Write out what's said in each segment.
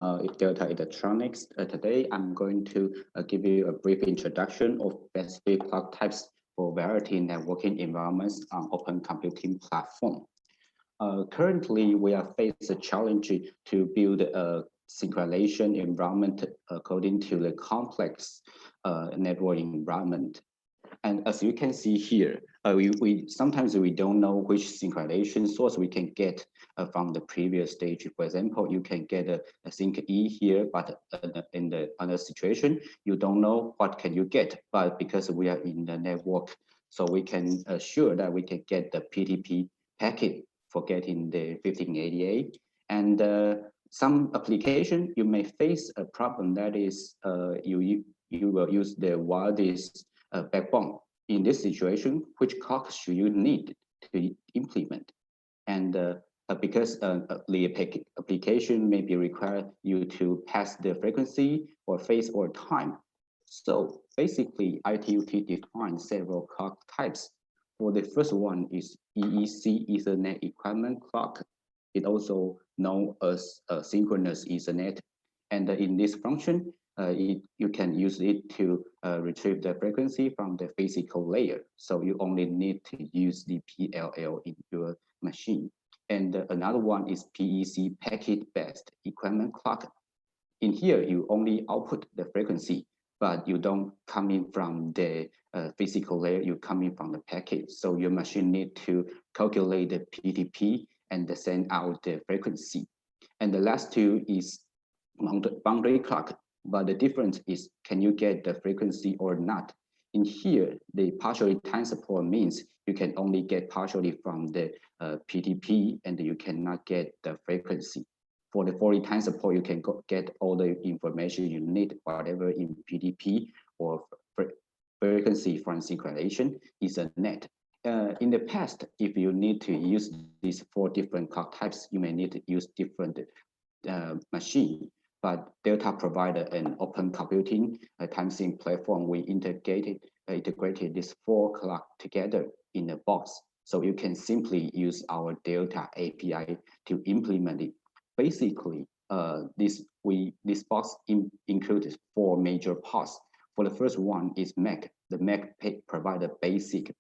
Delta Electronics. Today, I'm going to give you a brief introduction of specific clock types for variety networking environments on open computing platform. Currently, we are faced a challenge to build a synchronization environment according to the complex network environment. And as you can see here, we sometimes we don't know which synchronization source we can get from the previous stage. For example, you can get a sync E here, but in the other situation, you don't know what can you get. But because we are in the network, so we can assure that we can get the PTP packet for getting the 1588. And some application, you may face a problem that is you will use the wireless backbone. In this situation, which clock should you need to implement? And because the application may be require you to pass the frequency or phase or time. So basically, ITUT defines several clock types. For the first one is EEC, Ethernet Equipment Clock. It also known as synchronous Ethernet. And in this function, you can use it to retrieve the frequency from the physical layer. So you only need to use the PLL in your machine. And another one is PEC, packet-based equipment clock. In here, you only output the frequency, but you don't come in from the physical layer, you come in from the packet. So your machine need to calculate the PTP and send out the frequency. And the last two is boundary clock. But the difference is, can you get the frequency or not? In here, the partially time support means you can only get partially from the PTP and you cannot get the frequency. For the 40 time support, you can get all the information you need, whatever in PTP or frequency from synchronization is a net. In the past, if you need to use these 4 different clock types, you may need to use different machine. But Delta provided an open computing timesync platform. We integrated these 4 clock together in a box. So you can simply use our Delta API to implement it. Basically, this box includes 4 major parts. For the first one is MAC. The MAC provides a basic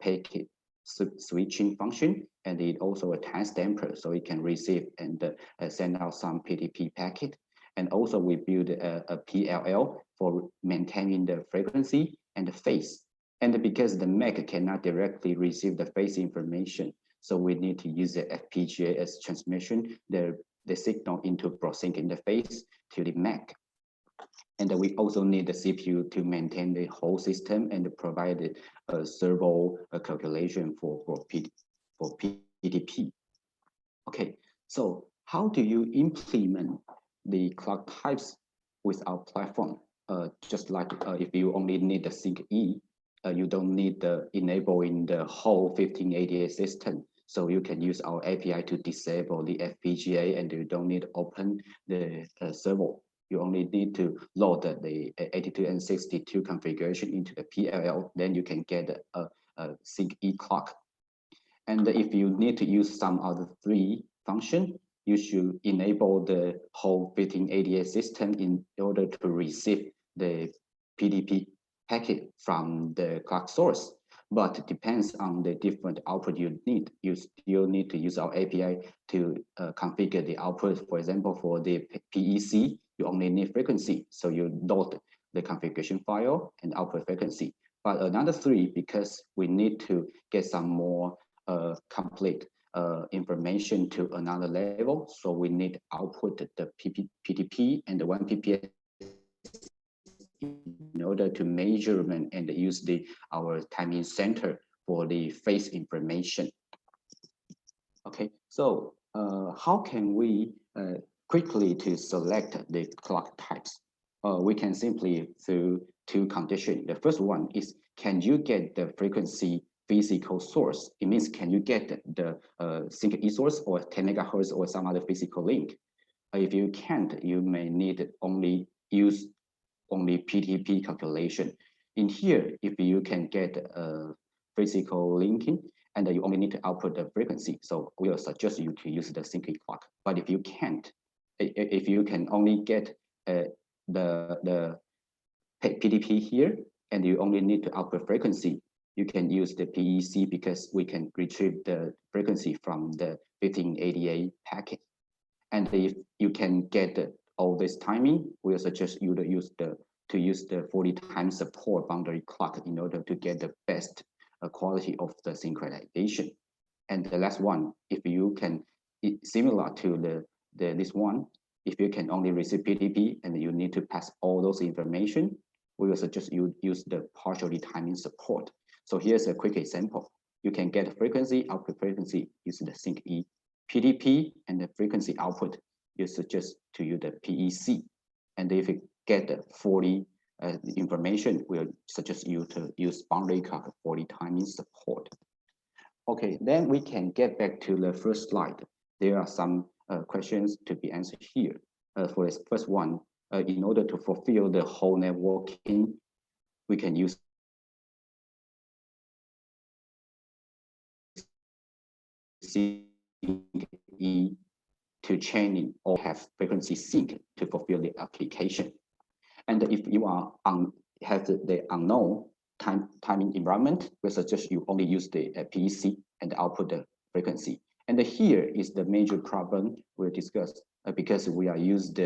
packet switching function, and it also a timestamper, so it can receive and send out some PTP packet. And also we build a PLL for maintaining the frequency and the phase. And because the MAC cannot directly receive the phase information, so we need to use the FPGA as transmission the signal into ProSync interface to the MAC. And we also need the CPU to maintain the whole system and provide a servo calculation for PTP. Okay, so how do you implement the clock types with our platform? Just like if you only need the sync E, you don't need the enabling the whole 1588 system. So you can use our API to disable the FPGA, and you don't need to open the servo. You only need to load the 82 and 62 configuration into the PLL, then you can get a sync E clock. And if you need to use some other 3 function, you should enable the whole 1588 system in order to receive the PTP packet from the clock source. But it depends on the different output you need. You still need to use our API to configure the output. For example, for the PEC, you only need frequency. So you load the configuration file and output frequency. But another 3, because we need to get some more complete information to another level. So we need output the PTP and the 1 PPS in order to measurement and use our timing center for the phase information. Okay, so how can we quickly to select the clock types? We can simply through 2 conditions. The first one is, can you get the frequency physical source? It means, can you get the sync E source or 10 megahertz or some other physical link? If you can't, you may need use only PTP calculation. In here, if you can get a physical linking, and you only need to output the frequency, so we will suggest you to use the sync clock. But if you can't, if you can only get the PDP here, and you only need to output frequency, you can use the PEC because we can retrieve the frequency from the 1588 packet. And if you can get all this timing, we'll suggest you to use the 40 times support boundary clock in order to get the best quality of the synchronization. And the last one, if you can, similar to this one, if you can only receive PDP and you need to pass all those information, we will suggest you use the partially timing support. So here's a quick example. You can get frequency, output frequency, use the sync E. PDP and the frequency output, you suggest to use the PEC. And if you get the 40 information, we'll suggest you to use boundary clock 40 timing support. Okay, then we can get back to the first slide. There are some questions to be answered here. For this first one, in order to fulfill the whole networking, we can use sync E to chaining or have frequency sync to fulfill the application. And if you are have the unknown timing environment, we suggest you only use the PEC and output the frequency. And here is the major problem we'll discuss because we are used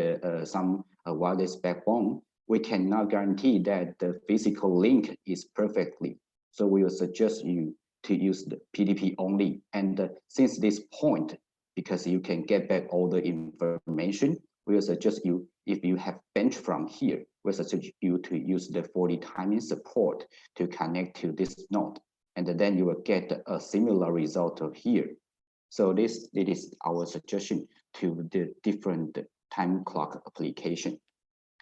some wireless backbone. We cannot guarantee that the physical link is perfectly. So we will suggest you to use the PDP only. And since this point, because you can get back all the information, we will suggest you, if you have bench from here, we suggest you to use the 40 timing support to connect to this node. And then you will get a similar result of here. So this is our suggestion to the different time clock application.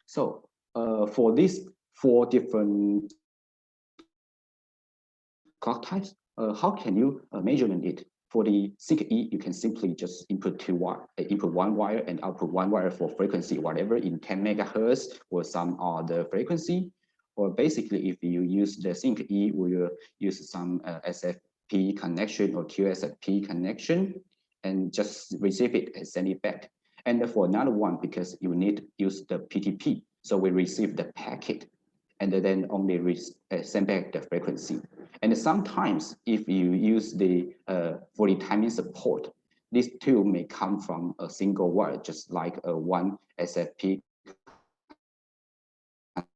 So for these 4 different clock types, how can you measurement it? For the sync E, you can simply just input 1 wire and output 1 wire for frequency, whatever in 10 megahertz or some other frequency. Or basically, if you use the sync E, we will use some SFP connection or QSFP connection and just receive it and send it back. And for another one, because you need to use the PTP, so we receive the packet and then only send back the frequency. And sometimes if you use the 40 timing support, this too may come from a single wire, just like a one SFP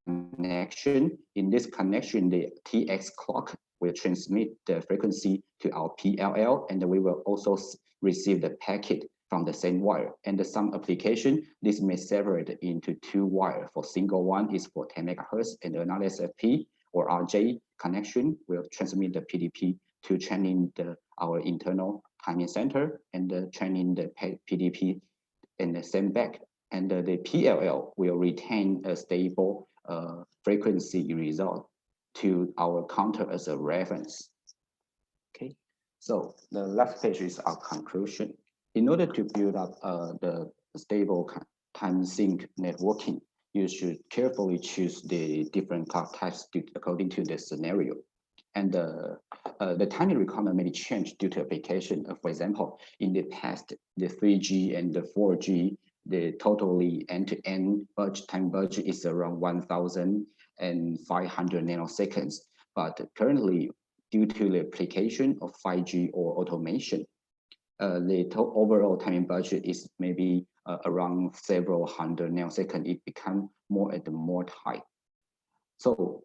connection. In this connection, the TX clock will transmit the frequency to our PLL, and we will also receive the packet from the same wire. And some application, this may separate into 2 wires. For single one is for 10 megahertz, and another SFP or RJ connection will transmit the PDP to training our internal timing center and training the PDP and send back. And the PLL will retain a stable frequency result to our counter as a reference. Okay, so the last page is our conclusion. In order to build up the stable time sync networking, you should carefully choose the different clock types according to the scenario. And the timing requirement may change due to application. For example, in the past, the 3G and the 4G, the totally end-to-end time budget is around 1,500 nanoseconds. But currently, due to the application of 5G or automation, the overall timing budget is maybe around several hundred nanoseconds. It becomes more and more tight. So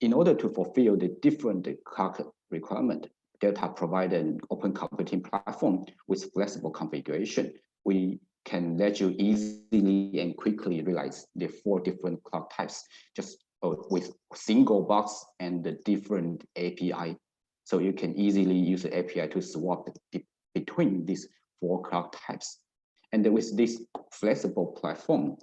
in order to fulfill the different clock requirement, Delta provide an open computing platform with flexible configuration. We can let you easily and quickly realize the 4 different clock types just with single box and the different API. So you can easily use the API to swap between these 4 clock types. And with this flexible platform,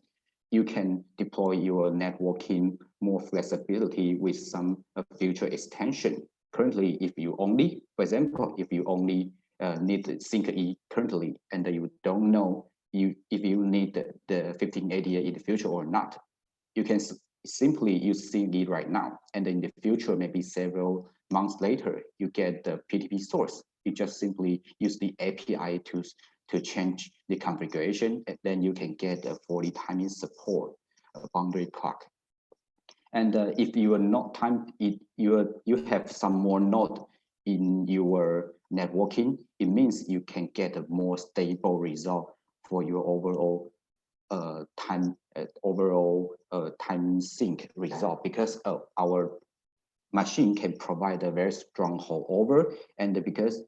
you can deploy your networking more flexibility with some future extension. Currently, if you only, for example, if you only need sync E currently, and you don't know if you need the 1588 in the future or not, you can simply use sync E right now. And in the future, maybe several months later, you get the PTP source. You just simply use the API to change the configuration, and then you can get a 40 timing support boundary clock. And if you are not you have some more node in your networking, it means you can get a more stable result for your overall time sync result, because our machine can provide a very strong holdover, and because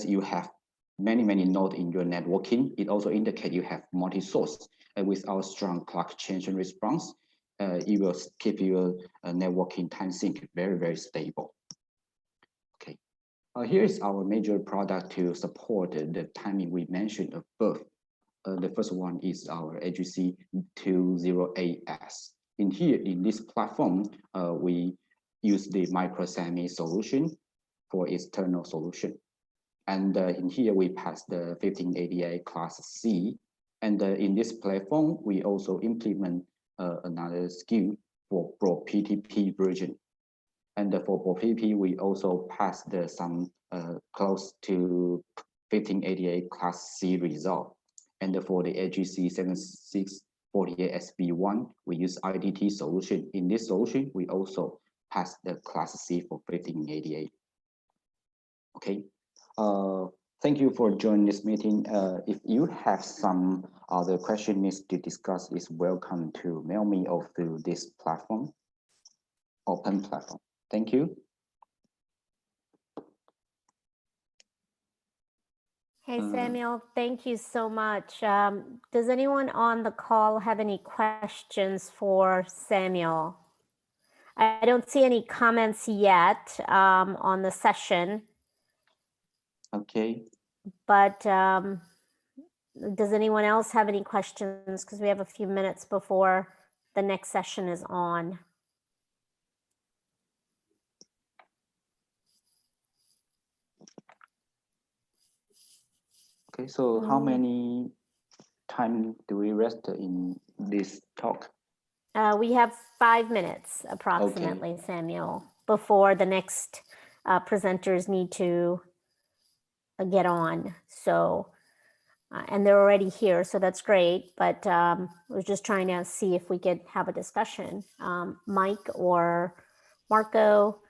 you have many nodes in your networking, it also indicates you have multi-source. And with our strong clock change and response, it will keep your networking time sync very stable. Okay, here is our major product to support the timing we mentioned above. The first one is our AGC 208S. In this platform, we use the micro semi solution for external solution. And in here, we pass the 1588 class C. And in this platform, we also implement another skill for Pro PTP version. And for Pro PTP, we also pass some close to 1588 class C result. And for the AGC 7648 SB1, we use IDT solution. In this solution, we also pass the class C for 1588. Okay. Thank you for joining this meeting. If you have some other questions to discuss, is welcome to mail me or through this platform, open platform. Thank you. Hey, Samuel, thank you so much. Does anyone on the call have any questions for Samuel? I don't see any comments yet on the session. Okay. But does anyone else have any questions? Because we have a few minutes before the next session is on. Okay, so how many time do we rest in this talk? We have 5 minutes approximately, okay, Samuel, before the next presenters need to get on. So, and they're already here, so that's great. But we're just trying to see if we could have a discussion. Mike or Marco?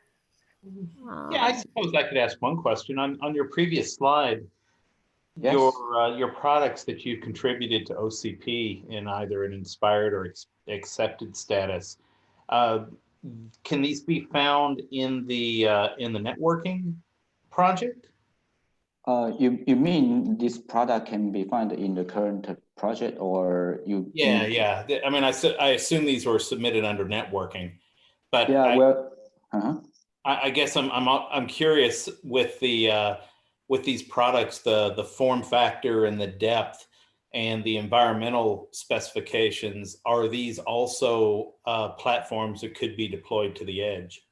Yeah, I suppose I could ask one question. On your previous slide, yes, your products that you've contributed to OCP in either an inspired or accepted status, can these be found in the networking project? You mean this product can be found in the current project, or you? Yeah, yeah. I mean, I assume these were submitted under networking, but yeah, I guess I'm curious with these products, the form factor and the depth and the environmental specifications. Are these also platforms that could be deployed to the edge?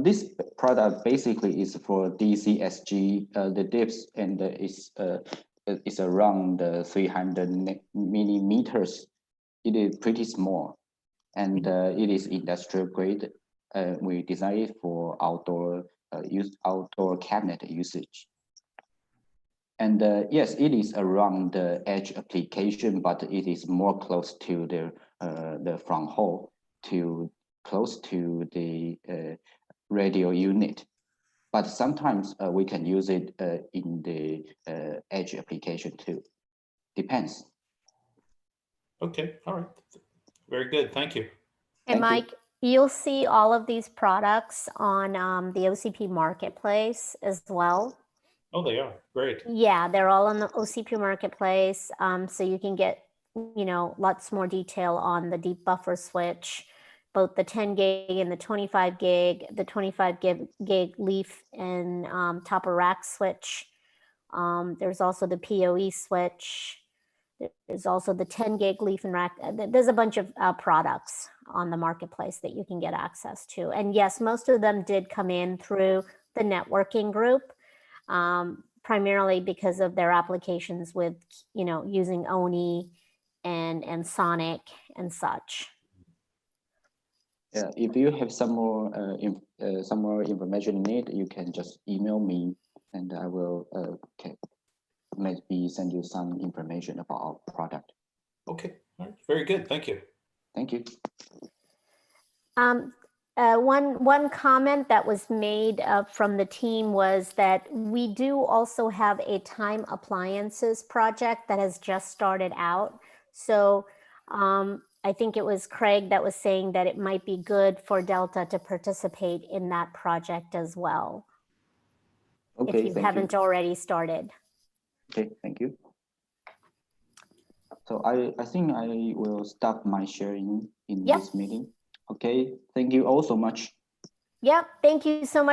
This product basically is for DCSG. The depth and is around 300 millimeters. It is pretty small, and it is industrial grade. We design it for outdoor cabinet usage. And yes, it is around the edge application, but it is more close to the front hole, close to the radio unit. But sometimes we can use it in the edge application too. Depends. Okay, all right. Very good, thank you. And Mike, you'll see all of these products on the OCP marketplace as well. Oh, they are, great. Yeah, they're all on the OCP marketplace. So you can get, lots more detail on the deep buffer switch, both the 10 gig and the 25 gig, the 25 gig leaf and top of rack switch. There's also the PoE switch. There's also the 10 gig leaf and rack. There's a bunch of products on the marketplace that you can get access to. And yes, most of them did come in through the networking group, primarily because of their applications with, using ONI and Sonic and such. Yeah, if you have some more information need, you can just email me and I will maybe send you some information about our product. Okay, all right. Very good. Thank you. Thank you. One comment that was made from the team was that we do also have a time appliances project that has just started out. So I think it was Craig that was saying that it might be good for Delta to participate in that project as well. Okay, if you haven't already started. Okay, thank you. So I think I will stop my sharing in this meeting. Okay, thank you all so much. Yep, thank you so much.